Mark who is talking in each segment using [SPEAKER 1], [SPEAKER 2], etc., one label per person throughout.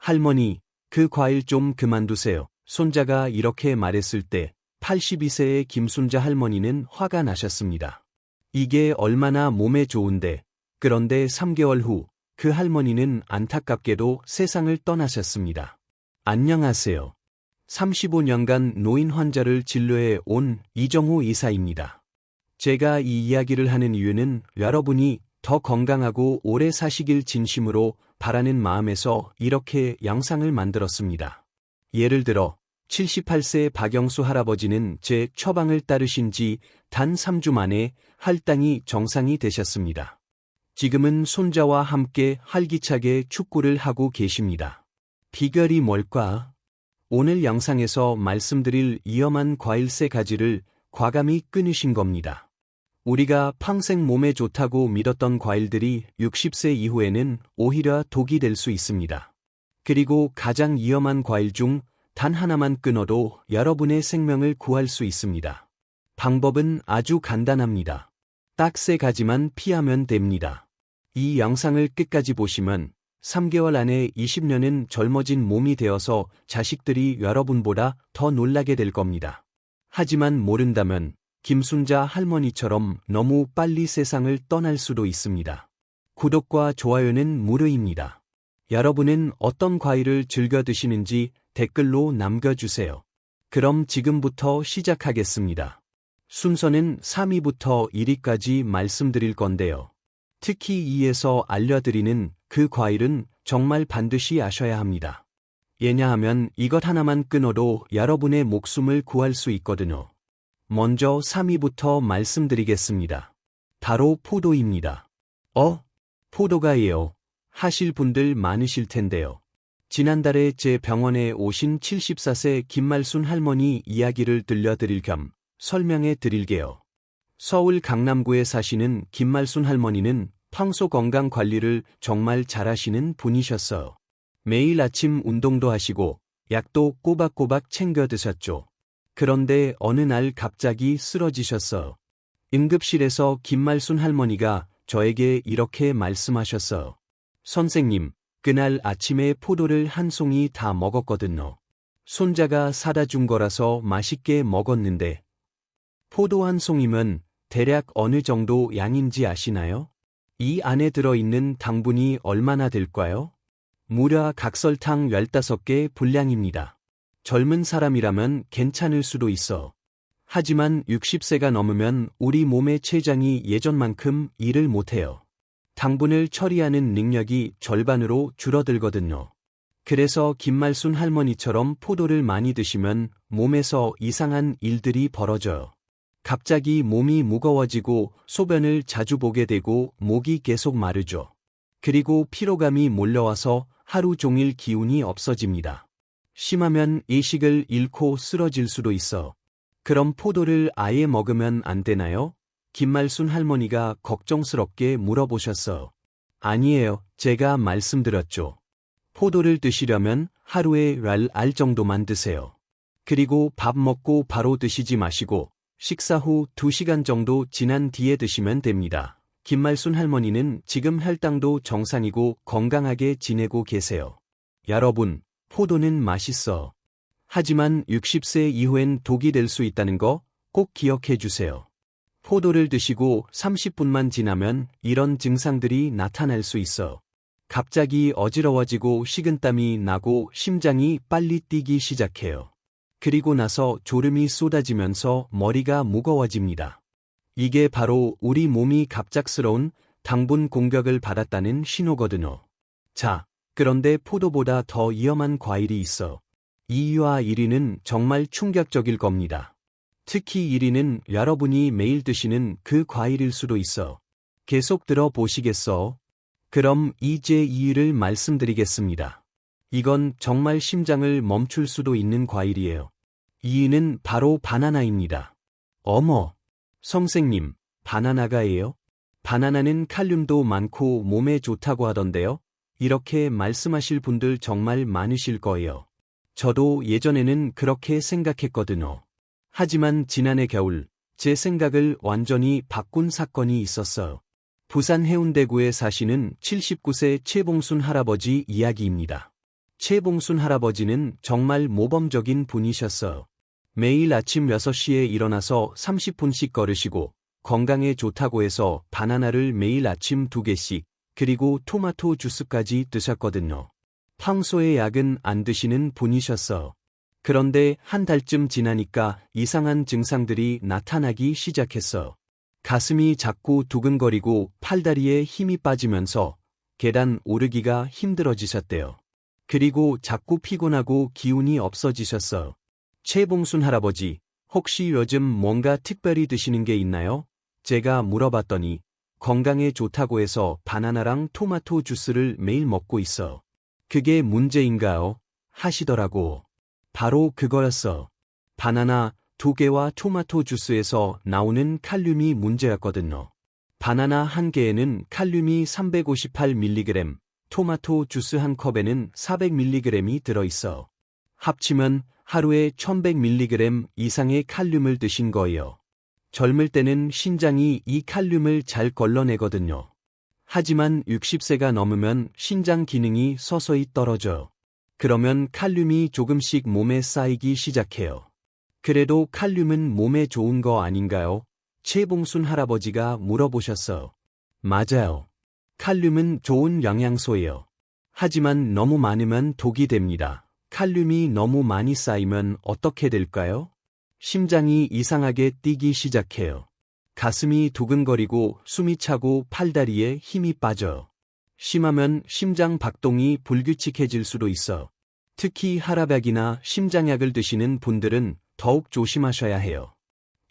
[SPEAKER 1] 할머니, 그 과일 좀 그만두세요. 손자가 이렇게 말했을 때 82세의 김순자 할머니는 화가 나셨습니다. 이게 얼마나 몸에 좋은데. 그런데 3개월 후 그 할머니는 안타깝게도 세상을 떠나셨습니다. 안녕하세요. 35년간 노인 환자를 진료해 온 이정호 의사입니다. 제가 이 이야기를 하는 이유는 여러분이 더 건강하고 오래 사시길 진심으로 바라는 마음에서 이렇게 영상을 만들었습니다. 예를 들어 78세 박영수 할아버지는 제 처방을 따르신 지 단 3주 만에 할당이 정상이 되셨습니다. 지금은 손자와 함께 활기차게 축구를 하고 계십니다. 비결이 뭘까? 오늘 영상에서 말씀드릴 위험한 과일 3가지를 과감히 끊으신 겁니다. 우리가 평생 몸에 좋다고 믿었던 과일들이 60세 이후에는 오히려 독이 될 수 있습니다. 그리고 가장 위험한 과일 중 단 하나만 끊어도 여러분의 생명을 구할 수 있습니다. 방법은 아주 간단합니다. 딱 3가지만 피하면 됩니다. 이 영상을 끝까지 보시면 3개월 안에 20년은 젊어진 몸이 되어서 자식들이 여러분보다 더 놀라게 될 겁니다. 하지만 모른다면 김순자 할머니처럼 너무 빨리 세상을 떠날 수도 있습니다. 구독과 좋아요는 무료입니다. 여러분은 어떤 과일을 즐겨 드시는지 댓글로 남겨주세요. 그럼 지금부터 시작하겠습니다. 순서는 3위부터 1위까지 말씀드릴 건데요. 특히 2위에서 알려드리는 그 과일은 정말 반드시 아셔야 합니다. 왜냐하면 이것 하나만 끊어도 여러분의 목숨을 구할 수 있거든요. 먼저 3위부터 말씀드리겠습니다. 바로 포도입니다. 포도가예요. 하실 분들 많으실 텐데요. 지난달에 제 병원에 오신 74세 김말순 할머니 이야기를 들려드릴 겸 설명해 드릴게요. 서울 강남구에 사시는 김말순 할머니는 평소 건강 관리를 정말 잘하시는 분이셨어요. 매일 아침 운동도 하시고 약도 꼬박꼬박 챙겨 드셨죠. 그런데 어느 날 갑자기 쓰러지셨어요. 응급실에서 김말순 할머니가 저에게 이렇게 말씀하셨어요. 선생님, 그날 아침에 포도를 한 송이 다 먹었거든요. 손자가 사다 준 거라서 맛있게 먹었는데 포도 한 송이면 대략 어느 정도 양인지 아시나요? 이 안에 들어있는 당분이 얼마나 될까요? 무려 각설탕 15개 분량입니다. 젊은 사람이라면 괜찮을 수도 있어. 하지만 60세가 넘으면 우리 몸의 췌장이 예전만큼 일을 못해요. 당분을 처리하는 능력이 절반으로 줄어들거든요. 그래서 김말순 할머니처럼 포도를 많이 드시면 몸에서 이상한 일들이 벌어져요. 갑자기 몸이 무거워지고 소변을 자주 보게 되고 목이 계속 마르죠. 그리고 피로감이 몰려와서 하루 종일 기운이 없어집니다. 심하면 의식을 잃고 쓰러질 수도 있어. 그럼 포도를 아예 먹으면 안 되나요? 김말순 할머니가 걱정스럽게 물어보셨어요. 아니에요. 제가 말씀드렸죠. 포도를 드시려면 하루에 알 정도만 드세요. 그리고 밥 먹고 바로 드시지 마시고 식사 후 2시간 정도 지난 뒤에 드시면 됩니다. 김말순 할머니는 지금 혈당도 정상이고 건강하게 지내고 계세요. 여러분, 포도는 맛있어. 하지만 60세 이후엔 독이 될 수 있다는 거 꼭 기억해 주세요. 포도를 드시고 30분만 지나면 이런 증상들이 나타날 수 있어. 갑자기 어지러워지고 식은땀이 나고 심장이 빨리 뛰기 시작해요. 그리고 나서 졸음이 쏟아지면서 머리가 무거워집니다. 이게 바로 우리 몸이 갑작스러운 당분 공격을 받았다는 신호거든요. 자, 그런데 포도보다 더 위험한 과일이 있어. 2위와 1위는 정말 충격적일 겁니다. 특히 1위는 여러분이 매일 드시는 그 과일일 수도 있어. 계속 들어보시겠어? 그럼 이제 2위를 말씀드리겠습니다. 이건 정말 심장을 멈출 수도 있는 과일이에요. 2위는 바로 바나나입니다. 어머, 선생님, 바나나가예요? 바나나는 칼륨도 많고 몸에 좋다고 하던데요. 이렇게 말씀하실 분들 정말 많으실 거예요. 저도 예전에는 그렇게 생각했거든요. 하지만 지난해 겨울, 제 생각을 완전히 바꾼 사건이 있었어요. 부산 해운대구에 사시는 79세 최봉순 할아버지 이야기입니다. 최봉순 할아버지는 정말 모범적인 분이셨어요. 매일 아침 6시에 일어나서 30분씩 걸으시고 건강에 좋다고 해서 바나나를 매일 아침 2개씩 그리고 토마토 주스까지 드셨거든요. 평소에 약은 안 드시는 분이셨어요. 그런데 한 달쯤 지나니까 이상한 증상들이 나타나기 시작했어요. 가슴이 자꾸 두근거리고 팔다리에 힘이 빠지면서 계단 오르기가 힘들어지셨대요. 그리고 자꾸 피곤하고 기운이 없어지셨어요. 최봉순 할아버지, 혹시 요즘 뭔가 특별히 드시는 게 있나요? 제가 물어봤더니 건강에 좋다고 해서 바나나랑 토마토 주스를 매일 먹고 있어. 그게 문제인가요? 하시더라고. 바로 그거였어. 바나나 2개와 토마토 주스에서 나오는 칼륨이 문제였거든요. 바나나 1개에는 칼륨이 358mg, 토마토 주스 1컵에는 400mg이 들어있어. 합치면 하루에 1100mg 이상의 칼륨을 드신 거예요. 젊을 때는 신장이 이 칼륨을 잘 걸러내거든요. 하지만 60세가 넘으면 신장 기능이 서서히 떨어져요. 그러면 칼륨이 조금씩 몸에 쌓이기 시작해요. 그래도 칼륨은 몸에 좋은 거 아닌가요? 최봉순 할아버지가 물어보셨어요. 맞아요. 칼륨은 좋은 영양소예요. 하지만 너무 많으면 독이 됩니다. 칼륨이 너무 많이 쌓이면 어떻게 될까요? 심장이 이상하게 뛰기 시작해요. 가슴이 두근거리고 숨이 차고 팔다리에 힘이 빠져요. 심하면 심장 박동이 불규칙해질 수도 있어. 특히 혈압약이나 심장약을 드시는 분들은 더욱 조심하셔야 해요.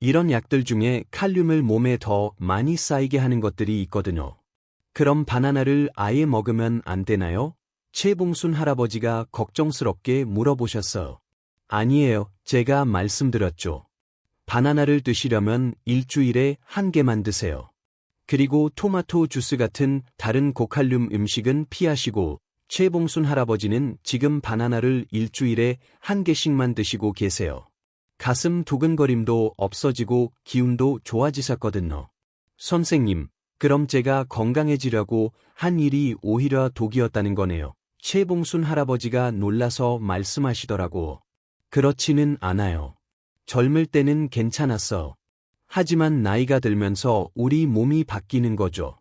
[SPEAKER 1] 이런 약들 중에 칼륨을 몸에 더 많이 쌓이게 하는 것들이 있거든요. 그럼 바나나를 아예 먹으면 안 되나요? 최봉순 할아버지가 걱정스럽게 물어보셨어요. 아니에요. 제가 말씀드렸죠. 바나나를 드시려면 일주일에 1개만 드세요. 그리고 토마토 주스 같은 다른 고칼륨 음식은 피하시고 최봉순 할아버지는 지금 바나나를 일주일에 1개씩만 드시고 계세요. 가슴 두근거림도 없어지고 기운도 좋아지셨거든요. 선생님, 그럼 제가 건강해지려고 한 일이 오히려 독이었다는 거네요. 최봉순 할아버지가 놀라서 말씀하시더라고. 그렇지는 않아요. 젊을 때는 괜찮았어. 하지만 나이가 들면서 우리 몸이 바뀌는 거죠.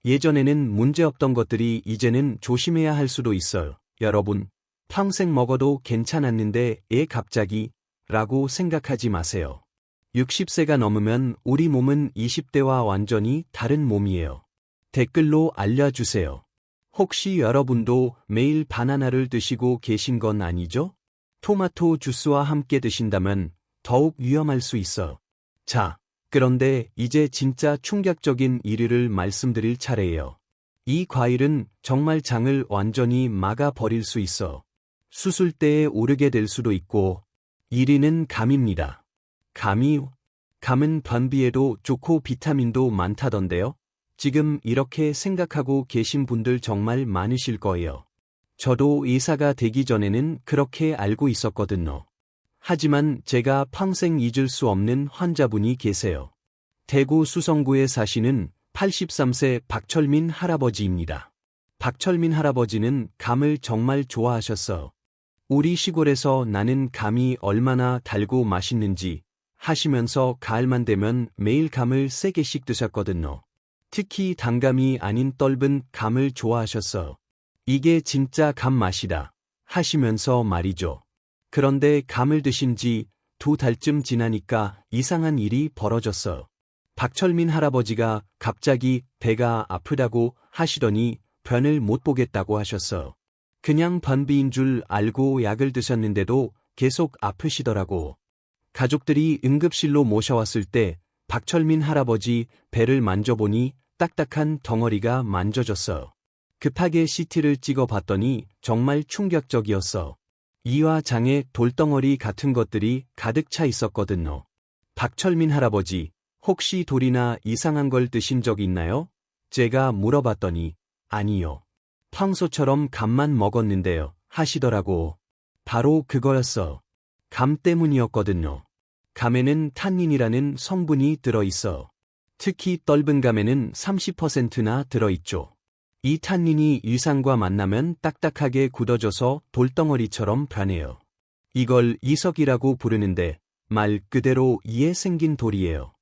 [SPEAKER 1] 예전에는 문제없던 것들이 이제는 조심해야 할 수도 있어요. 여러분, 평생 먹어도 괜찮았는데 갑자기? 라고 생각하지 마세요. 60세가 넘으면 우리 몸은 20대와 완전히 다른 몸이에요. 댓글로 알려주세요. 혹시 여러분도 매일 바나나를 드시고 계신 건 아니죠? 토마토 주스와 함께 드신다면 더욱 위험할 수 있어요. 자, 그런데 이제 진짜 충격적인 1위를 말씀드릴 차례예요. 이 과일은 정말 장을 완전히 막아버릴 수 있어. 수술대에 오르게 될 수도 있고. 1위는 감입니다. 감은 변비에도 좋고 비타민도 많다던데요. 지금 이렇게 생각하고 계신 분들 정말 많으실 거예요. 저도 의사가 되기 전에는 그렇게 알고 있었거든요. 하지만 제가 평생 잊을 수 없는 환자분이 계세요. 대구 수성구에 사시는 83세 박철민 할아버지입니다. 박철민 할아버지는 감을 정말 좋아하셨어요. 우리 시골에서 나는 감이 얼마나 달고 맛있는지 하시면서 가을만 되면 매일 감을 3개씩 드셨거든요. 특히 단감이 아닌 떫은 감을 좋아하셨어요. 이게 진짜 감 맛이다 하시면서 말이죠. 그런데 감을 드신 지 2달쯤 지나니까 이상한 일이 벌어졌어요. 박철민 할아버지가 갑자기 배가 아프다고 하시더니 변을 못 보겠다고 하셨어요. 그냥 변비인 줄 알고 약을 드셨는데도 계속 아프시더라고. 가족들이 응급실로 모셔왔을 때 박철민 할아버지 배를 만져보니 딱딱한 덩어리가 만져졌어요. 급하게 CT를 찍어봤더니 정말 충격적이었어. 이와 장에 돌덩어리 같은 것들이 가득 차 있었거든요. 박철민 할아버지, 혹시 돌이나 이상한 걸 드신 적 있나요? 제가 물어봤더니 아니요. 평소처럼 감만 먹었는데요. 하시더라고. 바로 그거였어. 감 때문이었거든요. 감에는 탄닌이라는 성분이 들어있어. 특히 떫은 감에는 30%나 들어있죠. 이 탄닌이 위산과 만나면 딱딱하게 굳어져서 돌덩어리처럼 변해요. 이걸 이석이라고 부르는데 말 그대로 이에 생긴 돌이에요.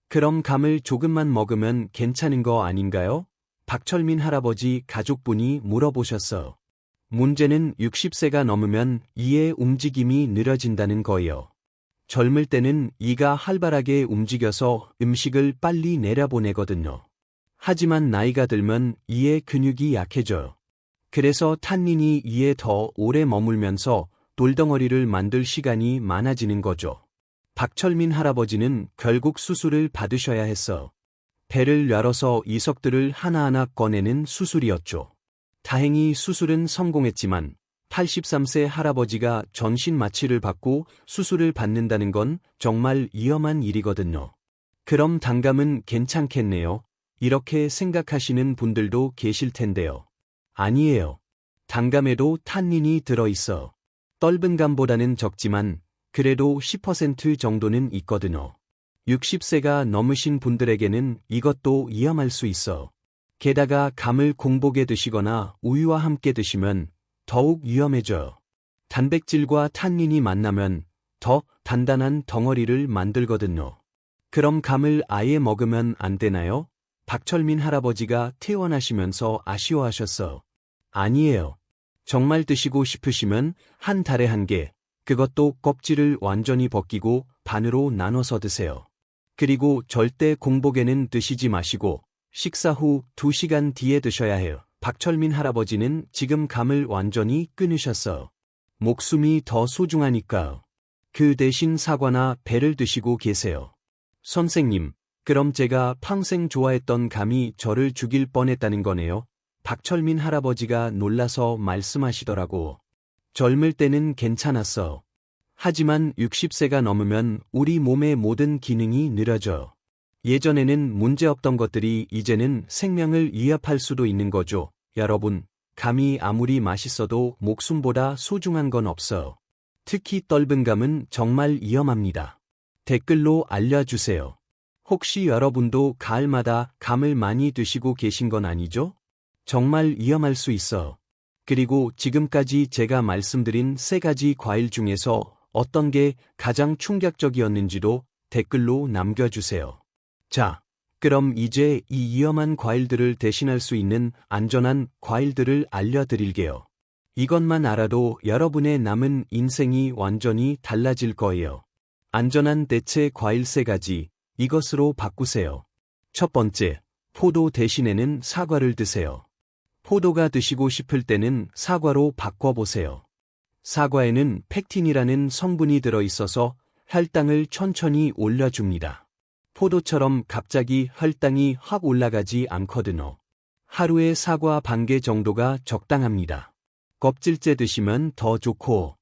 [SPEAKER 1] 그럼 감을 조금만 먹으면 괜찮은 거 아닌가요? 박철민 할아버지 가족분이 물어보셨어요. 문제는 60세가 넘으면 이의 움직임이 느려진다는 거예요. 젊을 때는 이가 활발하게 움직여서 음식을 빨리 내려보내거든요. 하지만 나이가 들면 이의 근육이 약해져요. 그래서 탄닌이 이에 더 오래 머물면서 돌덩어리를 만들 시간이 많아지는 거죠. 박철민 할아버지는 결국 수술을 받으셔야 했어. 배를 열어서 이석들을 하나하나 꺼내는 수술이었죠. 다행히 수술은 성공했지만 83세 할아버지가 전신 마취를 받고 수술을 받는다는 건 정말 위험한 일이거든요. 그럼 단감은 괜찮겠네요. 이렇게 생각하시는 분들도 계실 텐데요. 아니에요. 단감에도 탄닌이 들어있어. 떫은 감보다는 적지만 그래도 10% 정도는 있거든요. 60세가 넘으신 분들에게는 이것도 위험할 수 있어. 게다가 감을 공복에 드시거나 우유와 함께 드시면 더욱 위험해져요. 단백질과 탄닌이 만나면 더 단단한 덩어리를 만들거든요. 그럼 감을 아예 먹으면 안 되나요? 박철민 할아버지가 퇴원하시면서 아쉬워하셨어. 아니에요. 정말 드시고 싶으시면 한 달에 한 개, 그것도 껍질을 완전히 벗기고 반으로 나눠서 드세요. 그리고 절대 공복에는 드시지 마시고 식사 후 2시간 뒤에 드셔야 해요. 박철민 할아버지는 지금 감을 완전히 끊으셨어요. 목숨이 더 소중하니까요. 그 대신 사과나 배를 드시고 계세요. 선생님, 그럼 제가 평생 좋아했던 감이 저를 죽일 뻔했다는 거네요. 박철민 할아버지가 놀라서 말씀하시더라고. 젊을 때는 괜찮았어. 하지만 60세가 넘으면 우리 몸의 모든 기능이 느려져요. 예전에는 문제없던 것들이 이제는 생명을 위협할 수도 있는 거죠. 여러분, 감이 아무리 맛있어도 목숨보다 소중한 건 없어요. 특히 떫은 감은 정말 위험합니다. 댓글로 알려주세요. 혹시 여러분도 가을마다 감을 많이 드시고 계신 건 아니죠? 정말 위험할 수 있어요. 그리고 지금까지 제가 말씀드린 3가지 과일 중에서 어떤 게 가장 충격적이었는지도 댓글로 남겨주세요. 자, 그럼 이제 이 위험한 과일들을 대신할 수 있는 안전한 과일들을 알려드릴게요. 이것만 알아도 여러분의 남은 인생이 완전히 달라질 거예요. 안전한 대체 과일 3가지, 이것으로 바꾸세요. 첫 번째, 포도 대신에는 사과를 드세요. 포도가 드시고 싶을 때는 사과로 바꿔보세요. 사과에는 펙틴이라는 성분이 들어있어서 혈당을 천천히 올려줍니다. 포도처럼 갑자기 혈당이 확 올라가지 않거든요. 하루에 사과 반 개 정도가 적당합니다. 껍질째 드시면 더 좋고.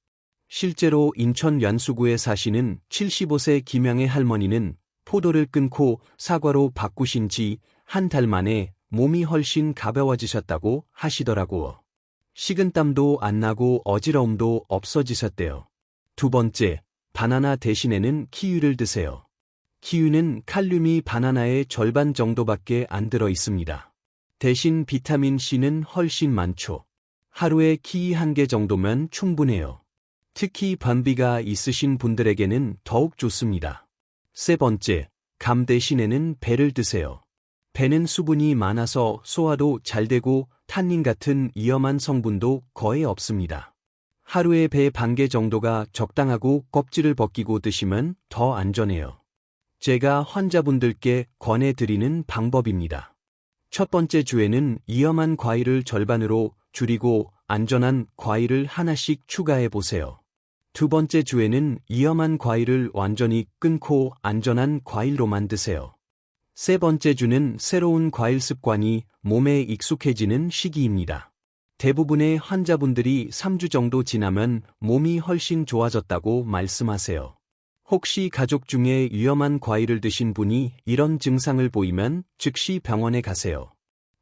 [SPEAKER 1] 실제로 인천 연수구에 사시는 75세 김영애 할머니는 포도를 끊고 사과로 바꾸신 지 한 달 만에 몸이 훨씬 가벼워지셨다고 하시더라고요. 식은땀도 안 나고 어지러움도 없어지셨대요. 두 번째, 바나나 대신에는 키위를 드세요. 키위는 칼륨이 바나나의 절반 정도밖에 안 들어 있습니다. 대신 비타민 C는 훨씬 많죠. 하루에 키위 1개 정도면 충분해요. 특히 변비가 있으신 분들에게는 더욱 좋습니다. 세 번째, 감 대신에는 배를 드세요. 배는 수분이 많아서 소화도 잘 되고 탄닌 같은 위험한 성분도 거의 없습니다. 하루에 배 반 개 정도가 적당하고 껍질을 벗기고 드시면 더 안전해요. 제가 환자분들께 권해드리는 방법입니다. 첫 번째 주에는 위험한 과일을 절반으로 줄이고 안전한 과일을 하나씩 추가해 보세요. 두 번째 주에는 위험한 과일을 완전히 끊고 안전한 과일로만 드세요. 세 번째 주는 새로운 과일 습관이 몸에 익숙해지는 시기입니다. 대부분의 환자분들이 3주 정도 지나면 몸이 훨씬 좋아졌다고 말씀하세요. 혹시 가족 중에 위험한 과일을 드신 분이 이런 증상을 보이면 즉시 병원에 가세요.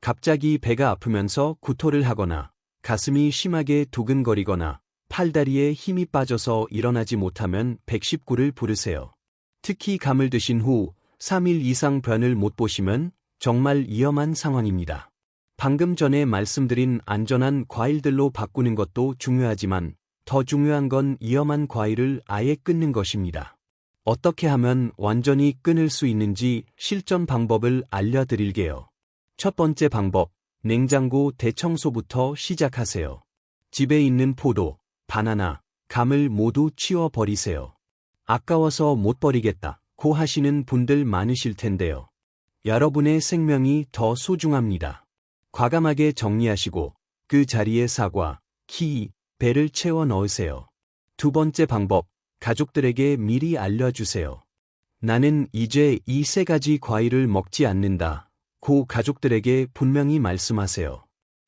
[SPEAKER 1] 갑자기 배가 아프면서 구토를 하거나 가슴이 심하게 두근거리거나 팔다리에 힘이 빠져서 일어나지 못하면 119를 부르세요. 특히 감을 드신 후 3일 이상 변을 못 보시면 정말 위험한 상황입니다. 방금 전에 말씀드린 안전한 과일들로 바꾸는 것도 중요하지만 더 중요한 건 위험한 과일을 아예 끊는 것입니다. 어떻게 하면 완전히 끊을 수 있는지 실전 방법을 알려드릴게요. 첫 번째 방법, 냉장고 대청소부터 시작하세요. 집에 있는 포도, 바나나, 감을 모두 치워버리세요. 아까워서 못 버리겠다고 하시는 분들 많으실 텐데요. 여러분의 생명이 더 소중합니다. 과감하게 정리하시고 그 자리에 사과, 키위, 배를 채워 넣으세요. 두 번째 방법, 가족들에게 미리 알려주세요. 나는 이제 이 세 가지 과일을 먹지 않는다. 고 가족들에게 분명히 말씀하세요.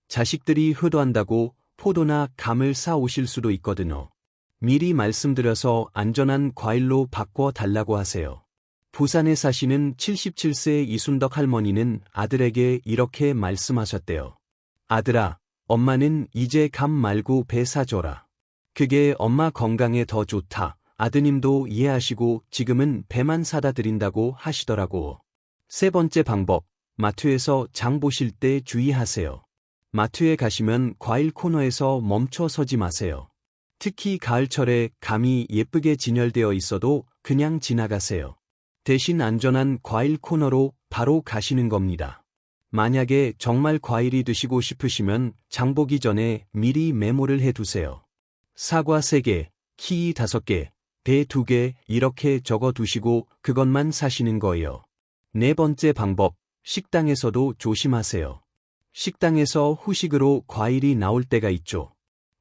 [SPEAKER 1] 자식들이 효도한다고 포도나 감을 사 오실 수도 있거든요. 미리 말씀드려서 안전한 과일로 바꿔 달라고 하세요. 부산에 사시는 77세 이순덕 할머니는 아들에게 이렇게 말씀하셨대요. 아들아, 엄마는 이제 감 말고 배 사줘라. 그게 엄마 건강에 더 좋다. 아드님도 이해하시고 지금은 배만 사다 드린다고 하시더라고. 세 번째 방법, 마트에서 장 보실 때 주의하세요. 마트에 가시면 과일 코너에서 멈춰 서지 마세요. 특히 가을철에 감이 예쁘게 진열되어 있어도 그냥 지나가세요. 대신 안전한 과일 코너로 바로 가시는 겁니다. 만약에 정말 과일이 드시고 싶으시면 장 보기 전에 미리 메모를 해두세요. 사과 3개, 키위 5개, 배 2개 이렇게 적어 두시고 그것만 사시는 거예요. 네 번째 방법, 식당에서도 조심하세요. 식당에서 후식으로 과일이 나올 때가 있죠.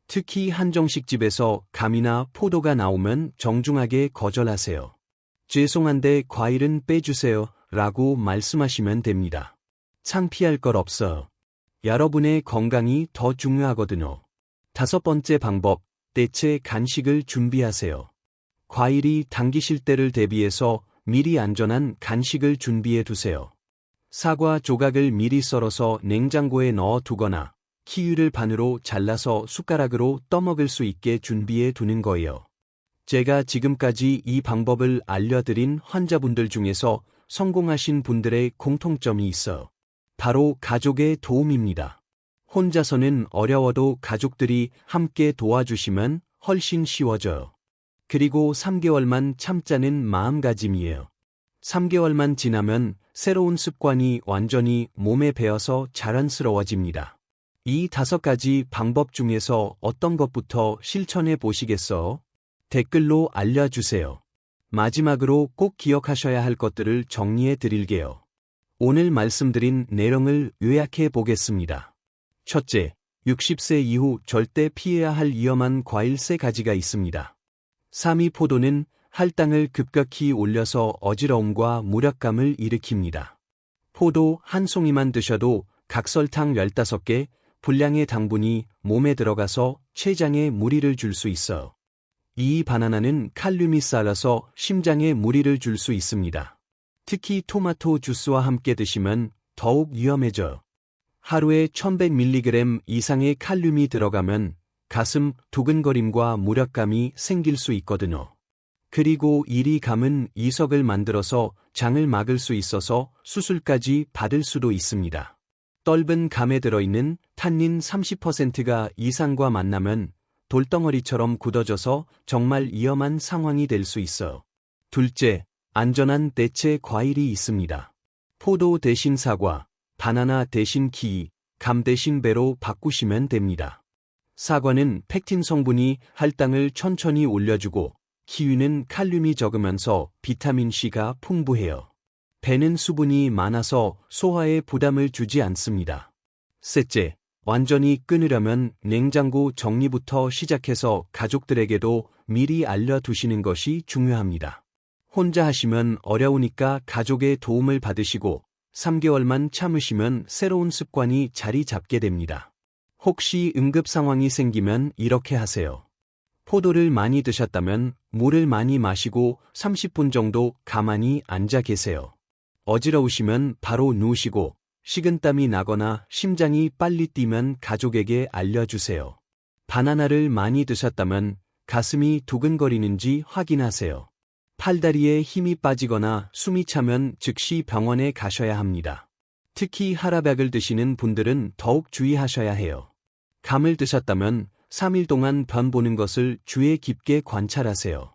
[SPEAKER 1] 특히 한정식 집에서 감이나 포도가 나오면 정중하게 거절하세요. 죄송한데 과일은 빼주세요 라고 말씀하시면 됩니다. 창피할 것 없어요. 여러분의 건강이 더 중요하거든요. 다섯 번째 방법, 대체 간식을 준비하세요. 과일이 당기실 때를 대비해서 미리 안전한 간식을 준비해 두세요. 사과 조각을 미리 썰어서 냉장고에 넣어 두거나 키위를 반으로 잘라서 숟가락으로 떠먹을 수 있게 준비해 두는 거예요. 제가 지금까지 이 방법을 알려드린 환자분들 중에서 성공하신 분들의 공통점이 있어요. 바로 가족의 도움입니다. 혼자서는 어려워도 가족들이 함께 도와주시면 훨씬 쉬워져요. 그리고 3개월만 참자는 마음가짐이에요. 3개월만 지나면 새로운 습관이 완전히 몸에 배어서 자연스러워집니다. 이 5가지 방법 중에서 어떤 것부터 실천해 보시겠어요? 댓글로 알려주세요. 마지막으로 꼭 기억하셔야 할 것들을 정리해 드릴게요. 오늘 말씀드린 내용을 요약해 보겠습니다. 첫째, 60세 이후 절대 피해야 할 위험한 과일 3가지가 있습니다. 3위 포도는 할당을 급격히 올려서 어지러움과 무력감을 일으킵니다. 포도 한 송이만 드셔도 각설탕 15개, 분량의 당분이 몸에 들어가서 췌장에 무리를 줄 수 있어요. 2위 바나나는 칼륨이 쌓여서 심장에 무리를 줄 수 있습니다. 특히 토마토 주스와 함께 드시면 더욱 위험해져요. 하루에 1100mg 이상의 칼륨이 들어가면 가슴 두근거림과 무력감이 생길 수 있거든요. 그리고 1위 감은 이석을 만들어서 장을 막을 수 있어서 수술까지 받을 수도 있습니다. 떫은 감에 들어있는 탄닌 30%가 이상과 만나면 돌덩어리처럼 굳어져서 정말 위험한 상황이 될 수 있어요. 둘째, 안전한 대체 과일이 있습니다. 포도 대신 사과, 바나나 대신 키위, 감 대신 배로 바꾸시면 됩니다. 사과는 펙틴 성분이 할당을 천천히 올려주고 키위는 칼륨이 적으면서 비타민C가 풍부해요. 배는 수분이 많아서 소화에 부담을 주지 않습니다. 셋째, 완전히 끊으려면 냉장고 정리부터 시작해서 가족들에게도 미리 알려두시는 것이 중요합니다. 혼자 하시면 어려우니까 가족의 도움을 받으시고 3개월만 참으시면 새로운 습관이 자리 잡게 됩니다. 혹시 응급 상황이 생기면 이렇게 하세요. 포도를 많이 드셨다면 물을 많이 마시고 30분 정도 가만히 앉아 계세요. 어지러우시면 바로 누우시고 식은땀이 나거나 심장이 빨리 뛰면 가족에게 알려주세요. 바나나를 많이 드셨다면 가슴이 두근거리는지 확인하세요. 팔다리에 힘이 빠지거나 숨이 차면 즉시 병원에 가셔야 합니다. 특히 하라백을 드시는 분들은 더욱 주의하셔야 해요. 감을 드셨다면 3일 동안 변 보는 것을 주의 깊게 관찰하세요.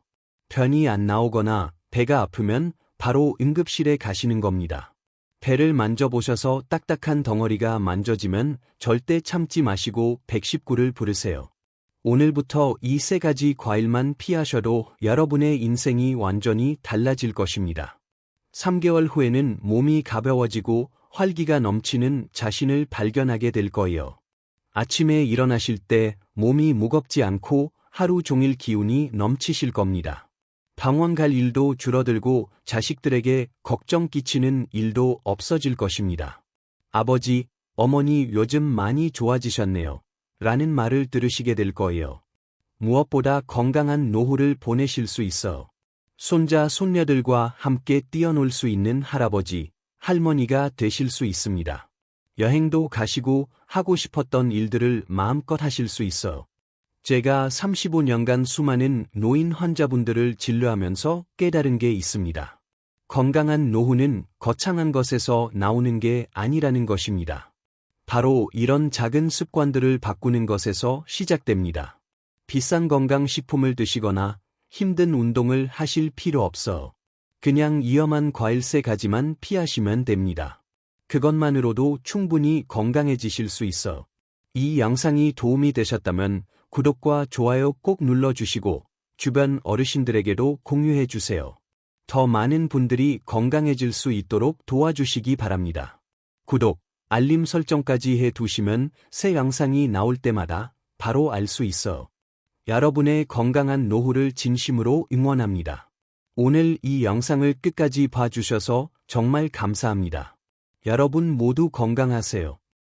[SPEAKER 1] 변이 안 나오거나 배가 아프면 바로 응급실에 가시는 겁니다. 배를 만져보셔서 딱딱한 덩어리가 만져지면 절대 참지 마시고 119를 부르세요. 오늘부터 이 3가지 과일만 피하셔도 여러분의 인생이 완전히 달라질 것입니다. 3개월 후에는 몸이 가벼워지고 활기가 넘치는 자신을 발견하게 될 거예요. 아침에 일어나실 때 몸이 무겁지 않고 하루 종일 기운이 넘치실 겁니다. 병원 갈 일도 줄어들고 자식들에게 걱정 끼치는 일도 없어질 것입니다. 아버지, 어머니 요즘 많이 좋아지셨네요. 라는 말을 들으시게 될 거예요. 무엇보다 건강한 노후를 보내실 수 있어. 손자, 손녀들과 함께 뛰어놀 수 있는 할아버지, 할머니가 되실 수 있습니다. 여행도 가시고 하고 싶었던 일들을 마음껏 하실 수 있어. 제가 35년간 수많은 노인 환자분들을 진료하면서 깨달은 게 있습니다. 건강한 노후는 거창한 것에서 나오는 게 아니라는 것입니다. 바로 이런 작은 습관들을 바꾸는 것에서 시작됩니다. 비싼 건강식품을 드시거나 힘든 운동을 하실 필요 없어. 그냥 위험한 과일 3가지만 피하시면 됩니다. 그것만으로도 충분히 건강해지실 수 있어. 이 영상이 도움이 되셨다면 구독과 좋아요 꼭 눌러주시고 주변 어르신들에게도 공유해주세요. 더 많은 분들이 건강해질 수 있도록 도와주시기 바랍니다. 구독, 알림 설정까지 해두시면 새 영상이 나올 때마다 바로 알 수 있어. 여러분의 건강한 노후를 진심으로 응원합니다. 오늘 이 영상을 끝까지 봐주셔서 정말 감사합니다. 여러분 모두 건강하세요.